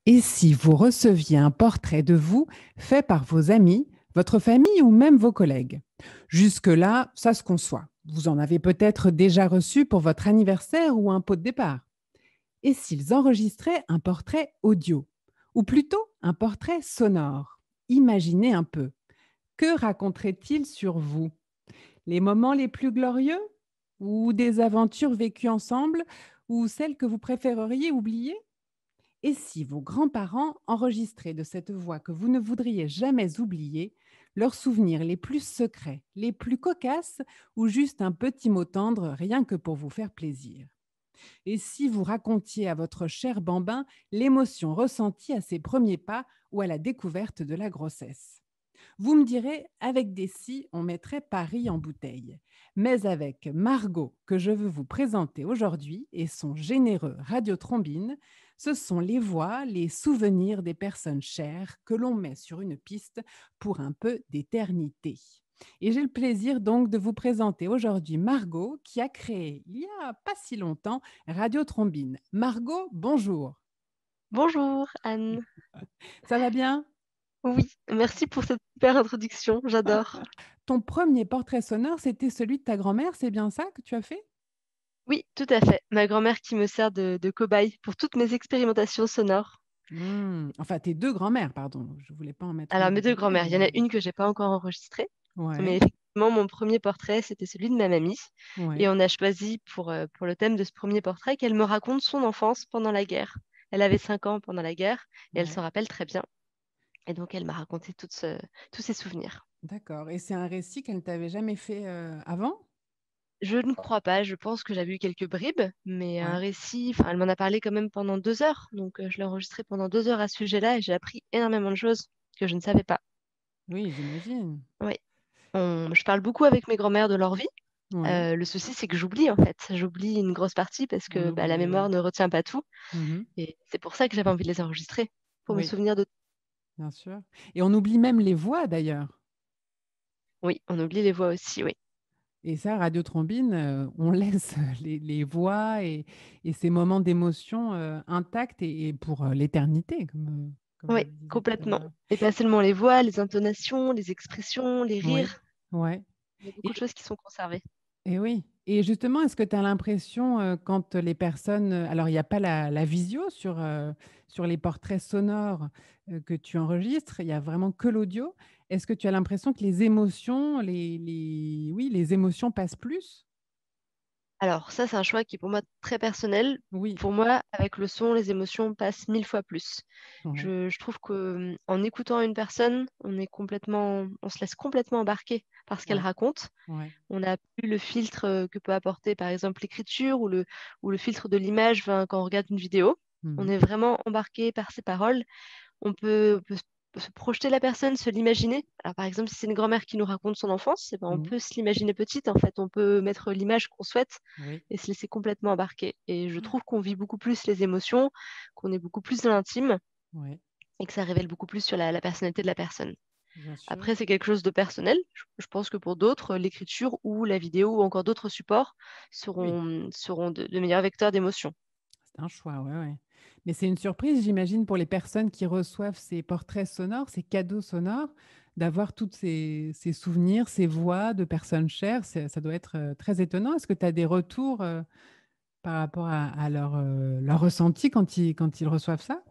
Et si vous receviez un portrait de vous fait par vos amis, votre famille ou même vos collègues? Jusque-là, ça se conçoit. Vous en avez peut-être déjà reçu pour votre anniversaire ou un pot de départ. Et s'ils enregistraient un portrait audio, ou plutôt un portrait sonore? Imaginez un peu. Que raconteraient-ils sur vous? Les moments les plus glorieux? Ou des aventures vécues ensemble? Ou celles que vous préféreriez oublier? Et si vos grands-parents enregistraient de cette voix que vous ne voudriez jamais oublier leurs souvenirs les plus secrets, les plus cocasses ou juste un petit mot tendre rien que pour vous faire plaisir? Et si vous racontiez à votre cher bambin l'émotion ressentie à ses premiers pas ou à la découverte de la grossesse? Vous me direz, avec des si, on mettrait Paris en bouteille. Mais avec Margot, que je veux vous présenter aujourd'hui, et son généreux radiotrombine, ce sont les voix, les souvenirs des personnes chères que l'on met sur une piste pour un peu d'éternité. Et j'ai le plaisir donc de vous présenter aujourd'hui Margot, qui a créé, il y a pas si longtemps, Radiotrombine. Margot, bonjour. Bonjour Anne. Ça va bien? Oui, merci pour cette super introduction, j'adore. Ton premier portrait sonore, c'était celui de ta grand-mère, c'est bien ça que tu as fait? Oui, tout à fait. Ma grand-mère qui me sert de cobaye pour toutes mes expérimentations sonores. Enfin, tes 2 grand-mères, pardon. Je voulais pas en mettre une Alors de mes deux trop, grand-mères, il y en mais a une que j'ai pas encore enregistrée, mais ouais, effectivement mon premier portrait c'était celui de ma mamie et ouais, on a choisi pour le thème de ce premier portrait qu'elle me raconte son enfance pendant la guerre. Elle avait 5 ans pendant la guerre et elle ouais. s'en rappelle très bien et donc elle m'a raconté tous ses souvenirs. D'accord, et c'est un récit qu'elle ne t'avait jamais fait, avant? Je ne crois pas, je pense que j'avais eu quelques bribes, mais un Ouais. récit, enfin, elle m'en a parlé quand même pendant 2 heures, donc je l'ai enregistré pendant 2 heures à ce sujet-là et j'ai appris énormément de choses que je ne savais pas. Oui, j'imagine. Oui, je parle beaucoup avec mes grand-mères de leur vie. Ouais, Le souci, c'est que j'oublie en fait, j'oublie une grosse partie parce on que bah, la oublie, oui. mémoire ne retient pas tout Mmh. et c'est pour ça que j'avais envie de les enregistrer, pour me Oui, souvenir de. bien sûr, et on oublie même les voix d'ailleurs, Oui, on oublie les voix aussi, oui. et ça, Radiotrombine, on laisse les voix et ces moments d'émotion, intacts et pour, l'éternité comme je Oui, le disais tout à complètement. l'heure. Et pas seulement les voix, les intonations, les expressions, les Oui, rires, ouais. il y a beaucoup de choses qui sont conservées. Et oui. Et justement, est-ce que tu as l'impression, quand les personnes, alors il y a pas la visio sur les portraits sonores, que tu enregistres, il y a vraiment que l'audio. Est-ce que tu as l'impression que les émotions, les émotions passent plus? Alors ça, c'est un choix qui est pour moi très personnel. Oui, Pour moi, avec le son, les émotions passent 1000 fois plus. ouais, Je trouve que en écoutant une personne, on se laisse complètement embarquer par ce qu'elle ouais, raconte. ouais. On n'a plus le filtre que peut apporter par exemple l'écriture ou le filtre de l'image quand on regarde une vidéo. On Mmh. est vraiment embarqué par ses paroles. On peut se projeter la personne, se l'imaginer. Alors, par exemple, si c'est une grand-mère qui nous raconte son enfance, eh ben, on Mmh. peut se l'imaginer petite. En fait, on peut mettre l'image qu'on souhaite Oui, et se laisser complètement embarquer. Et je trouve qu'on vit beaucoup plus les émotions, qu'on est beaucoup plus dans l'intime ouais, et que ça révèle beaucoup plus sur la personnalité de la personne. bien sûr. Après, c'est quelque chose de personnel. Je pense que pour d'autres, l'écriture ou la vidéo ou encore d'autres supports Oui. seront de meilleurs vecteurs d'émotions. C'est un choix, ouais, ouais. Mais c'est une surprise, j'imagine, pour les personnes qui reçoivent ces portraits sonores, ces cadeaux sonores, d'avoir toutes ces souvenirs, ces voix de personnes chères. Ça doit être très étonnant. Est-ce que tu as des retours par rapport à leur ressenti quand ils reçoivent ça?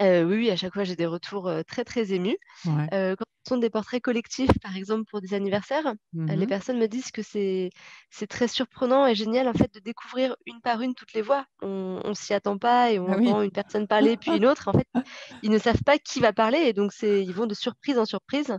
Oui, oui, à chaque fois, j'ai des retours très, très émus. Ouais. Quand ce sont des portraits collectifs, par exemple pour des anniversaires, les Mhm. personnes me disent que c'est très surprenant et génial en fait de découvrir une par une toutes les voix. On s'y attend pas et on Ah oui, entend une personne parler puis une autre. En fait, ils ne savent pas qui va parler et donc ils vont de surprise en surprise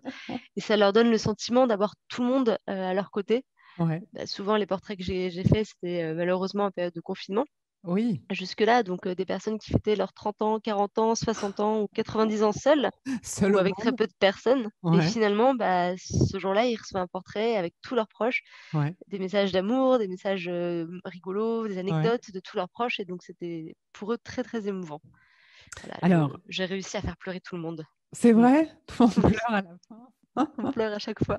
et ça leur donne le sentiment d'avoir tout le monde à leur côté. ouais. Bah, souvent, les portraits que j'ai faits, c'était malheureusement en période de confinement. Oui, Jusque-là, donc des personnes qui fêtaient leurs 30 ans, 40 ans, 60 ans ou 90 ans seules seul ou au avec très monde. peu de personnes. Et Ouais, finalement, bah, ce jour-là, ils reçoivent un portrait avec tous leurs proches, ouais, des messages d'amour, des messages rigolos, des ouais. anecdotes de tous leurs proches. Et donc, c'était pour eux très, très émouvant. Voilà, Alors, j'ai réussi à faire pleurer tout le monde. c'est Mm. vrai? Tout le monde pleure à la fin. On pleure à chaque fois.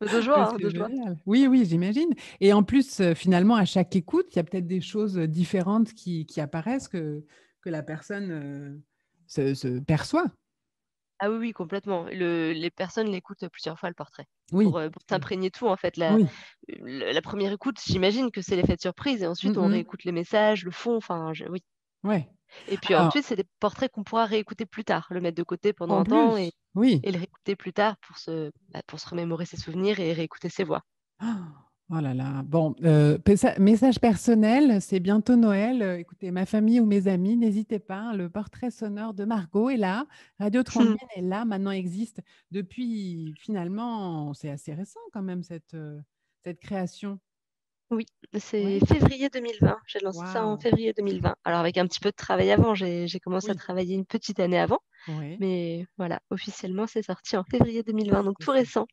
De Mais joie, hein, c'est de joie. génial. Oui, oui, j'imagine. Et en plus, finalement, à chaque écoute, il y a peut-être des choses différentes qui apparaissent que la personne se perçoit. Ah oui, oui, complètement. Les personnes l'écoutent plusieurs fois, le portrait, Oui, pour oui, s'imprégner de tout, en fait. oui. La première écoute, j'imagine que c'est l'effet de surprise et ensuite on Mmh. réécoute les messages, le fond, enfin, oui. Ouais. Et puis Alors, ensuite, c'est des portraits qu'on pourra réécouter plus tard, le mettre de côté pendant en un temps plus, oui. et le réécouter plus tard pour se remémorer ses souvenirs et réécouter ses voix. Ah, oh là là. Bon, message personnel, c'est bientôt Noël. Écoutez, ma famille ou mes amis, n'hésitez pas, hein, le portrait sonore de Margot est là. Radio Trombine est là, maintenant existe depuis, finalement, c'est assez récent quand même, cette création. Oui, c'est Ouais. février 2020. J'ai lancé ça en Waouh. février 2020. Alors avec un petit peu de travail avant, j'ai commencé à Oui. travailler une petite année avant, Oui. mais voilà, officiellement, c'est sorti en février 2020, donc C'est tout ça. récent.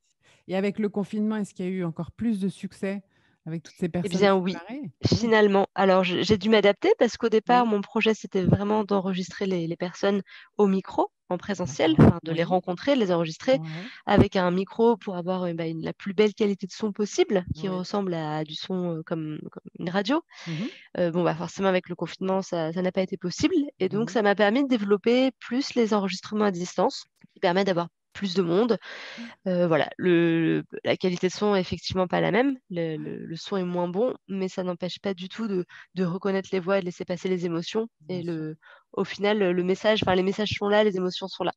Et avec le confinement, est-ce qu'il y a eu encore plus de succès avec toutes ces Eh personnes bien oui, séparées? Oui. finalement. Alors j'ai dû m'adapter parce qu'au départ, Oui. mon projet, c'était vraiment d'enregistrer les personnes au micro, en présentiel, D'accord. enfin, de les Oui. rencontrer, de les enregistrer Ouais. avec un micro pour avoir la plus belle qualité de son possible, qui Oui. ressemble à du son comme une radio. Mhm. Bon, bah, forcément, avec le confinement, ça n'a pas été possible. Et donc, Oui. ça m'a permis de développer plus les enregistrements à distance, qui permet d'avoir plus de monde. Voilà, la qualité de son est effectivement pas la même. Le son est moins bon, mais ça n'empêche pas du tout de reconnaître les voix et de laisser passer les émotions. Bien sûr. Au final, le message, enfin, les messages sont là, les émotions sont là.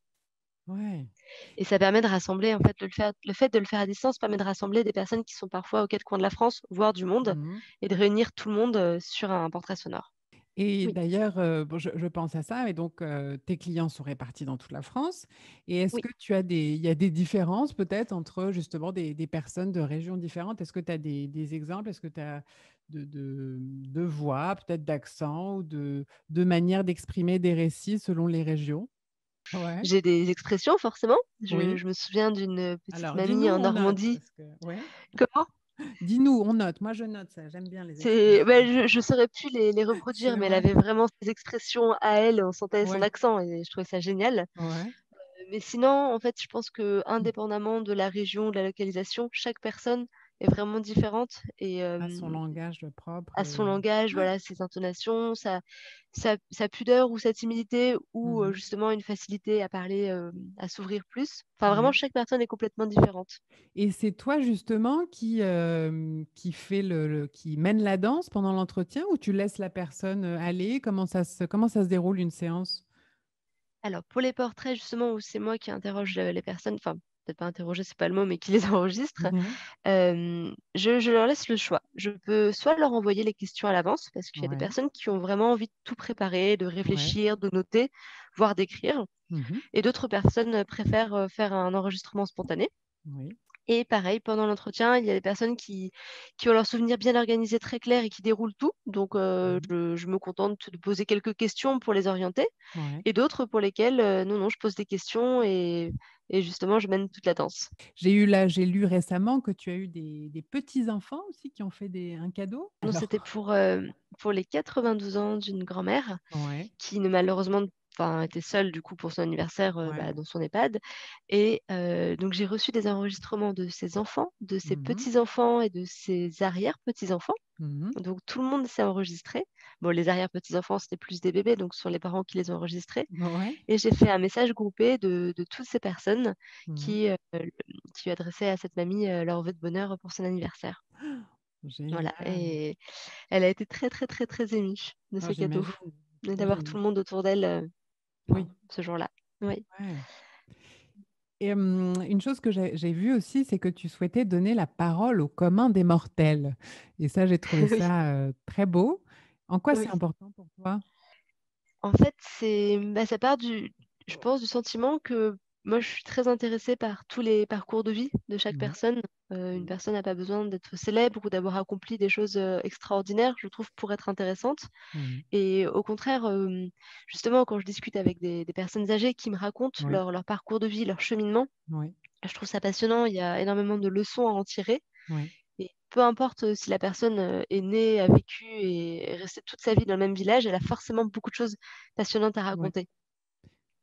Ouais. Et ça permet de rassembler, en fait, le fait de le faire à distance permet de rassembler des personnes qui sont parfois aux quatre coins de la France, voire du monde, Mhm. et de réunir tout le monde sur un portrait sonore. Et Oui, d'ailleurs, bon, je pense à ça, et donc tes clients sont répartis dans toute la France. Et est-ce oui. que il y a des différences peut-être entre justement des personnes de régions différentes? Est-ce que tu as des exemples? Est-ce que tu as de voix, peut-être d'accent ou de manière d'exprimer des récits selon les régions? Ouais, J'ai des expressions, forcément. oui. Je me souviens d'une petite Alors, mamie dis-nous, en on note. Normandie. Parce que, ouais. Comment? Dis-nous, on note. Moi, je note ça. J'aime bien les expressions. Je saurais plus les reproduire, C'est mais elle vrai? avait vraiment ses expressions à elle, on sentait son Ouais, accent et je trouvais ça génial. ouais. Mais sinon, en fait, je pense que indépendamment de la région, de la localisation, chaque personne est vraiment différente et À son langage propre à son et langage, voilà, ses intonations, sa pudeur ou sa timidité ou mmh. justement une facilité à parler, à s'ouvrir plus. Enfin, vraiment, Ouais. chaque personne est complètement différente. Et c'est toi justement qui fait qui mène la danse pendant l'entretien, ou tu laisses la personne aller? Comment ça se déroule une séance? Alors, pour les portraits, justement, où c'est moi qui interroge les personnes, enfin, peut-être pas interroger, c'est pas le mot, mais qui les enregistre, Mhm. je leur laisse le choix. Je peux soit leur envoyer les questions à l'avance, parce qu'il y a des Ouais, personnes qui ont vraiment envie de tout préparer, de ouais. réfléchir, de noter, voire d'écrire, Mhm. et d'autres personnes préfèrent faire un enregistrement spontané. Oui. Et pareil, pendant l'entretien, il y a des personnes qui ont leurs souvenirs bien organisés, très clairs et qui déroulent tout. Donc, Mhm. je me contente de poser quelques questions pour les orienter. Ouais. Et d'autres pour lesquelles, non, non, je pose des questions et justement, je mène toute la danse. J'ai lu récemment que tu as eu des petits-enfants aussi qui ont fait un cadeau. Non, c'était Alors, pour les 92 ans d'une grand-mère ouais, qui ne malheureusement enfin, était seule du coup pour son anniversaire ouais. dans son EHPAD. Et donc j'ai reçu des enregistrements de ses enfants, de ses Mhm. petits-enfants et de ses arrière-petits-enfants. Mhm. Donc tout le monde s'est enregistré. Bon, les arrière-petits-enfants, c'était plus des bébés, donc ce sont les parents qui les ont enregistrés. Ouais. Et j'ai fait un message groupé de toutes ces personnes Mhm. qui adressaient à cette mamie leur vœu de bonheur pour son anniversaire. Voilà. Génial. Et elle a été très, très, très, très émue de Ah, ce cadeau j'imagine. et d'avoir tout J'imagine. le monde autour d'elle Oui. ce jour-là. Oui. Ouais. Et une chose que j'ai vue aussi, c'est que tu souhaitais donner la parole au commun des mortels. Et ça, j'ai trouvé Oui. ça très beau. En quoi c'est Oui. important pour toi? En fait, ça part je pense, du sentiment que moi, je suis très intéressée par tous les parcours de vie de chaque Mhm. personne. Une personne n'a pas besoin d'être célèbre ou d'avoir accompli des choses extraordinaires, je trouve, pour être intéressante. Mhm. Et au contraire, justement, quand je discute avec des personnes âgées qui me racontent Oui, leur parcours de vie, leur cheminement, oui, je trouve ça passionnant. Il y a énormément de leçons à en tirer. oui. Et peu importe si la personne est née, a vécu et est restée toute sa vie dans le même village, elle a forcément beaucoup de choses passionnantes à Ouais. raconter.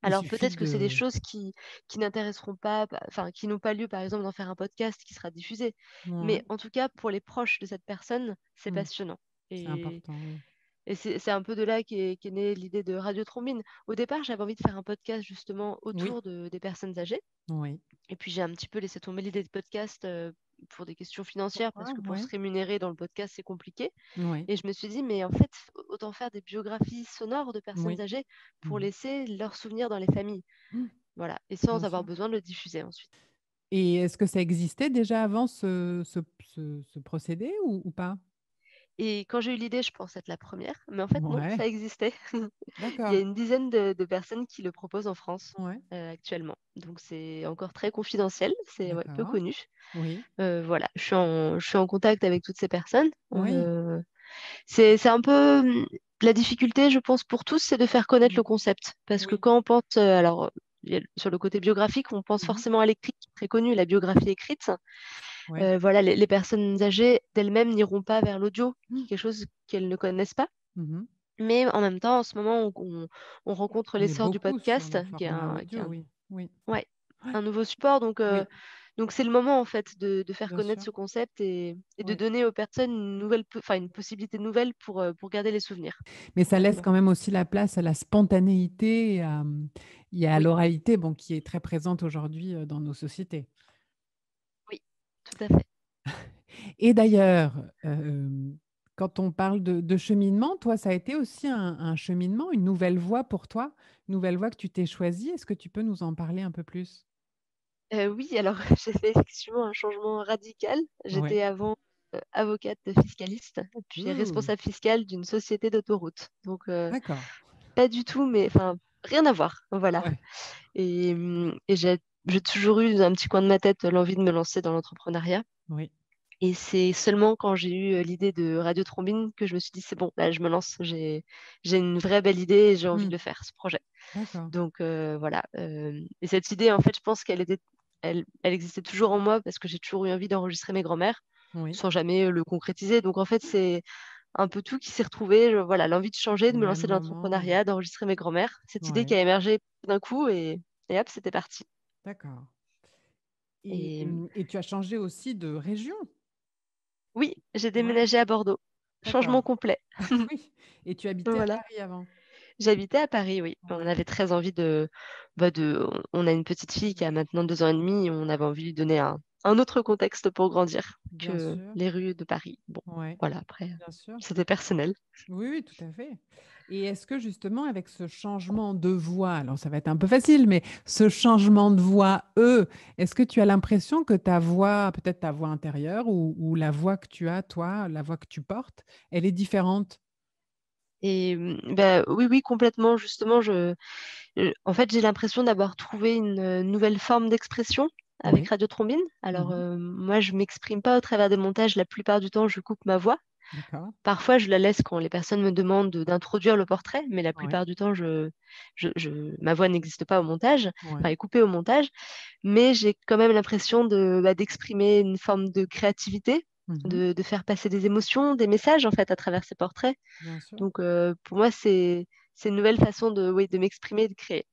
Il Alors suffit peut-être que c'est des de... choses qui n'intéresseront pas, enfin qui n'ont pas lieu par exemple d'en faire un podcast qui sera diffusé. Mais Ouais. en tout cas, pour les proches de cette personne, c'est Mm. passionnant. C'est Et, important, oui. Et c'est un peu de là qu'est née l'idée de Radio Trombine. Au départ, j'avais envie de faire un podcast justement Oui, autour des personnes âgées. oui. Et puis j'ai un petit peu laissé tomber l'idée de podcast pour des questions financières, parce Pourquoi? que pour se Oui, rémunérer dans le podcast, c'est compliqué. oui, Et je me suis dit, mais en fait, autant faire des biographies sonores de personnes oui. âgées pour Mhm. laisser leurs souvenirs dans les familles. Mm, Voilà. Et sans bien avoir sûr. besoin de le diffuser ensuite. Et est-ce que ça existait déjà avant ce procédé ou pas? Et quand j'ai eu l'idée, je pensais être la première. Mais en fait, non, ça Ouais, existait. Il y a d'accord. une dizaine de personnes qui le proposent en France Ouais, actuellement. Donc c'est encore très confidentiel, c'est ouais, peu d'accord. connu. Oui, Voilà, je suis en contact avec toutes ces personnes. oui. C'est un peu la difficulté, je pense, pour tous, c'est de faire connaître Mm, le concept. Parce que oui. quand on pense, alors, sur le côté biographique, on pense Mhm. forcément à l'écrit, qui est très connu, la biographie écrite. Ouais. Voilà, les personnes âgées d'elles-mêmes n'iront pas vers l'audio, qui Mm, est quelque chose qu'elles ne connaissent pas. mhm. Mais en même temps, en ce moment, on rencontre On est l'essor du beaucoup sur podcast, le qui est format audio, oui. Oui. ouais, Ouais, un nouveau support. oui, Donc c'est le moment, en fait, de faire bien connaître sûr. ce concept et de Oui. donner aux personnes une possibilité nouvelle pour garder les souvenirs, Mais tout ça laisse simplement. quand même aussi la place à la spontanéité et à Oui, l'oralité, bon, qui est très présente aujourd'hui dans nos sociétés. oui, tout à fait. Et d'ailleurs, quand on parle de cheminement, toi, ça a été aussi un cheminement, une nouvelle voie pour toi, une nouvelle voie que tu t'es choisie. Est-ce que tu peux nous en parler un peu plus? Oui, alors j'ai fait effectivement un changement radical. Oui. J'étais avant avocate fiscaliste, puis Ouh, responsable fiscale d'une société d'autoroute. Donc d'accord. pas du tout, mais enfin rien à voir. Voilà. Ouais. Et j'ai toujours eu un petit coin de ma tête l'envie de me lancer dans l'entrepreneuriat. Oui. Et c'est seulement quand j'ai eu l'idée de Radio Trombine que je me suis dit, c'est bon, là, je me lance. J'ai une vraie belle idée et j'ai envie de Hmm, le faire, ce projet. d'accord. Donc voilà. Et cette idée, en fait, je pense elle existait toujours en moi parce que j'ai toujours eu envie d'enregistrer mes grands-mères Oui. sans jamais le concrétiser. Donc en fait, c'est un peu tout qui s'est retrouvé. Voilà, l'envie de changer, de Au me même lancer dans moment. l'entrepreneuriat, d'enregistrer mes grands-mères. Cette idée qui Ouais. a émergé d'un coup et hop, c'était parti. D'accord. Et Et tu as changé aussi de région. oui, j'ai Ouais. déménagé à Bordeaux. Changement D'accord. complet. Oui. Et tu habitais à Voilà. Paris avant. J'habitais à Paris, oui. On Ouais. avait très envie on a une petite fille qui a maintenant 2 ans et demi. Et on avait envie de lui donner un autre contexte pour grandir Bien que sûr. les rues de Paris. Bon, Ouais. voilà, après, Bien sûr. c'était personnel. Oui, oui, tout à fait. Et est-ce que justement, avec ce changement de voix, alors ça va être un peu facile, mais ce changement de voix, est-ce que tu as l'impression que ta voix, peut-être ta voix intérieure ou la voix que tu as, toi, la voix que tu portes, elle est différente? Et bah, oui, oui, complètement. Justement, en fait, j'ai l'impression d'avoir trouvé une nouvelle forme d'expression avec Oui. Radio Trombine. Alors, Mhm. moi, je m'exprime pas au travers des montages. La plupart du temps, je coupe ma voix. D'accord. Parfois, je la laisse quand les personnes me demandent d'introduire le portrait, mais la Oui. plupart du temps, ma voix n'existe pas au montage, enfin, Oui. est coupée au montage, mais j'ai quand même l'impression d'exprimer une forme de créativité, Mhm. de faire passer des émotions, des messages, en fait, à travers ces portraits. Bien sûr. Donc, pour moi, c'est une nouvelle façon oui, de m'exprimer et de créer,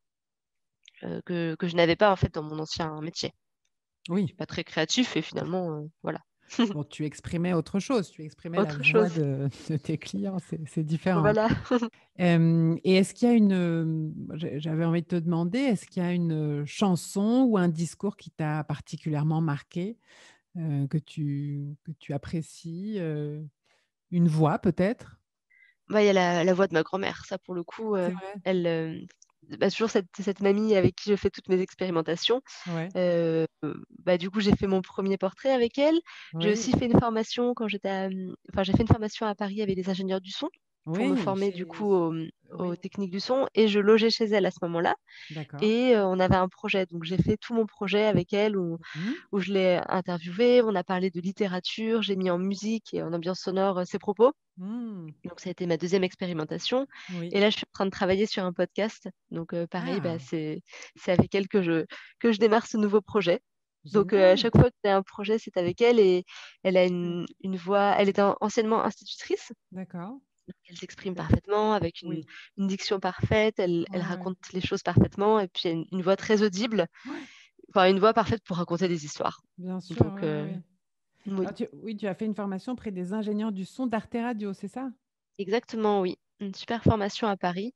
que je n'avais pas, en fait, dans mon ancien métier. Je Oui. suis pas très créatif et finalement, voilà, Bon, tu exprimais autre chose, tu exprimais la autre voix chose. de tes clients, c'est différent. Voilà. Et est-ce qu'il y a j'avais envie de te demander, est-ce qu'il y a une chanson ou un discours qui t'a particulièrement marqué, que tu apprécies, une voix peut-être? Bah, il y a la voix de ma grand-mère. Ça, pour le coup, C'est vrai? elle, toujours cette mamie avec qui je fais toutes mes expérimentations. Ouais, Bah, du coup, j'ai fait mon premier portrait avec elle. J'ai oui, aussi fait une formation enfin, j'ai fait une formation à Paris avec des ingénieurs du son pour me oui, former du coup oui, aux techniques du son et je logeais chez elle à ce moment-là. d'accord. Et on avait un projet. Donc, j'ai fait tout mon projet avec elle Mmh. où je l'ai interviewée. On a parlé de littérature. J'ai mis en musique et en ambiance sonore ses propos. Mmh. Donc, ça a été ma deuxième expérimentation. Oui. Et là, je suis en train de travailler sur un podcast. Donc, pareil, bah, Ah! c'est avec elle que je démarre ce nouveau projet. Donc, à Génial! chaque fois que j'ai un projet, c'est avec elle. Et elle a une voix. Elle était anciennement institutrice. D'accord. Donc, elle s'exprime OK. parfaitement, avec Oui. une diction parfaite. Elle Ouais, ouais. raconte les choses parfaitement. Et puis, elle a une voix très audible. Ouais, Enfin, une voix parfaite pour raconter des histoires. bien sûr, Donc, oui, oui, oui. oui, Alors oui, tu as fait une formation auprès des ingénieurs du son d'Arte Radio, c'est ça? exactement, oui. une super formation à Paris.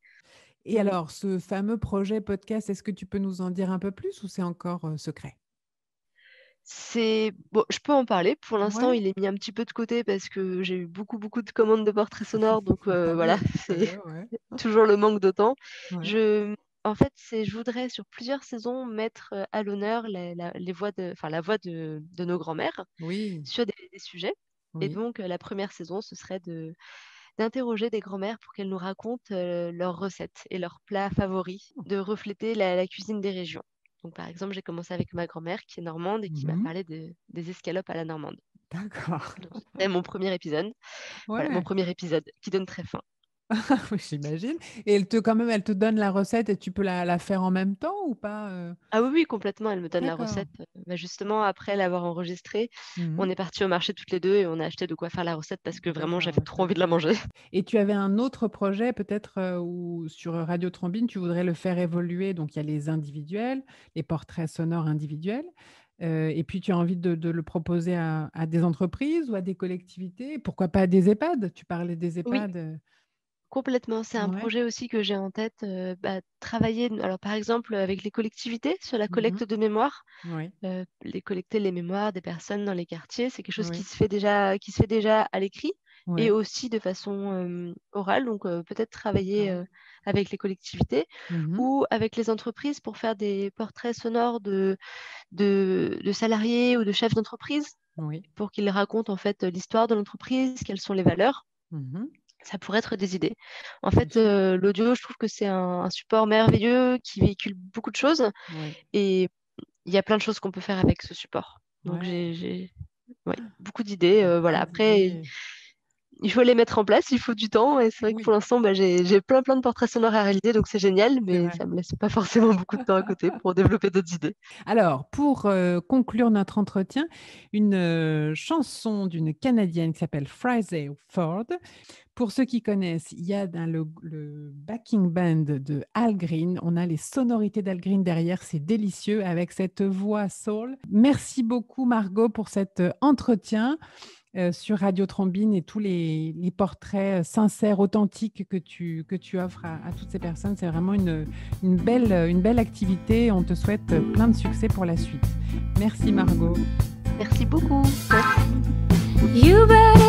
Et alors, ce fameux projet podcast, est-ce que tu peux nous en dire un peu plus ou c'est encore secret? C'est bon, je peux en parler. Pour l'instant, Ouais, il est mis un petit peu de côté parce que j'ai eu beaucoup de commandes de portraits sonores, donc tant voilà, mieux. Très c'est bien, ouais. toujours le manque de temps. Ouais. Je, En fait, je voudrais sur plusieurs saisons mettre à l'honneur les voix la voix de nos grands-mères Oui, sur des sujets. Et oui. donc, la première saison, ce serait d'interroger des grands-mères pour qu'elles nous racontent leurs recettes et leurs plats favoris, de refléter la cuisine des régions. Donc, par exemple, j'ai commencé avec ma grand-mère qui est normande et qui m'a Mhm. parlé des escalopes à la normande. D'accord. Donc, c'était mon premier épisode. Voilà, mon Ouais. premier épisode qui donne très faim. Oui, j'imagine. Et quand même, elle te donne la recette et tu peux la faire en même temps ou pas Ah oui, oui, complètement. Elle me donne la D'accord. recette. Bah, justement, après l'avoir enregistrée, on Mhm. est parti au marché toutes les deux et on a acheté de quoi faire la recette parce que vraiment, D'accord, j'avais très trop envie de bien. la manger. Et tu avais un autre projet peut-être où sur Radio Trombine, tu voudrais le faire évoluer. Donc, il y a les individuels, les portraits sonores individuels. Et puis, tu as envie de le proposer à des entreprises ou à des collectivités. Pourquoi pas à des EHPAD? Tu parlais des Oui, EHPAD. complètement. C'est un Ouais. projet aussi que j'ai en tête. Travailler, alors par exemple, avec les collectivités sur la Mhm. collecte de mémoire. Oui, Les collecter les mémoires des personnes dans les quartiers, c'est quelque chose oui, qui se fait déjà à l'écrit et oui. aussi de façon orale. Donc peut-être travailler D'accord. avec les collectivités Mhm. ou avec les entreprises pour faire des portraits sonores de salariés ou de chefs d'entreprise Oui. pour qu'ils racontent en fait l'histoire de l'entreprise, quelles sont les valeurs. Mhm. Ça pourrait être des idées. En Bien fait, sûr. l'audio, je trouve que c'est un support merveilleux qui véhicule beaucoup de choses Oui. et il y a plein de choses qu'on peut faire avec ce support. Donc Ouais. ouais, beaucoup d'idées. Voilà. Plein Après, d'idées. il faut les mettre en place, il faut du temps. Et c'est vrai que pour Oui, l'instant, j'ai plein de portraits sonores à réaliser, donc c'est génial, c'est mais vrai. ça me laisse pas forcément beaucoup de temps à côté pour développer d'autres idées. Alors, pour conclure notre entretien, une chanson d'une Canadienne qui s'appelle Friday Ford. Pour ceux qui connaissent, il y a dans le backing band de Al Green. On a les sonorités d'Al Green derrière. C'est délicieux avec cette voix soul. Merci beaucoup, Margot, pour cet entretien sur Radio Trombine et tous les portraits sincères, authentiques que tu offres à toutes ces personnes. C'est vraiment une belle activité. On te souhaite plein de succès pour la suite. Merci, Margot. Merci beaucoup. Merci. You better